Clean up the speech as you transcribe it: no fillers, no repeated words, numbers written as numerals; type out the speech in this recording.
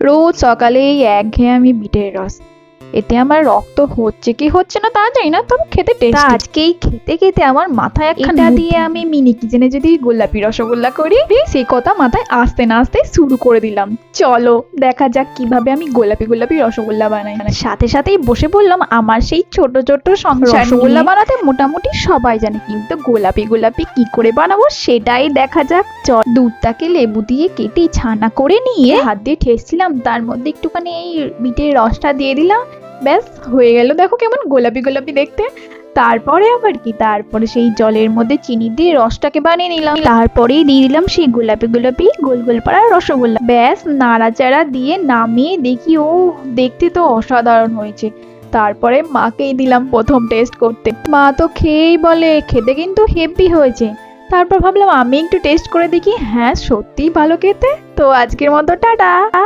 রোজ সকালে এই একঘেয়েমি বিটের রস, এতে আমার রক্ত হচ্ছে কি হচ্ছে না তা জানি না, তবে খেতে টেস্ট। আজকেই খেতে খেতে আমার মাথায় একটা দিয়ে আমি মিনি কিচেনে যদি গোলাপি রসগোল্লা করি, সেই কথা মাথায় আসতে না আসতে শুরু করে দিলাম। চলো দেখা যাক কিভাবে আমি গোলাপি গোলাপি রসগোল্লা বানাই। সাথে সাথেই বসে বললাম আমার সেই ছোট ছোট সংসার। রসগোল্লা বানাতে মোটামুটি সবাই জানে, কিন্তু গোলাপি গোলাপি কি করে বানাবো সেটাই দেখা যাক। দুধটাকে লেবু দিয়ে কেটে ছানা করে নিয়ে হাত দিয়ে ঠেসছিলাম, তার মধ্যে একটুখানি এই বিটের রসটা দিয়ে দিলাম, ব্যাস হয়ে গেল। দেখো কেমন গোলাপি গোলাপি দেখতে। তারপরে আবার কি, তারপরে সেই জলের মধ্যে চিনি দিয়ে রসটাকে বানিয়ে নিলাম, তারপরেই দিয়ে দিলাম সেই গোলাপি গোলাপি গোল গোল পাড়া রসগোল্লা। ব্যাস নাড়াচাড়া দিয়ে নামিয়ে দেখি, ও দেখতে তো অসাধারণ হয়েছে। তারপরে মাকেই দিলাম প্রথম টেস্ট করতে। মা তো খেয়েই বলে খেতে কিন্তু হেভি হয়েছে। তারপর ভাবলাম আমি একটু টেস্ট করে দেখি, হ্যাঁ সত্যিই ভালো খেতে। তো আজকের মতো টাটা।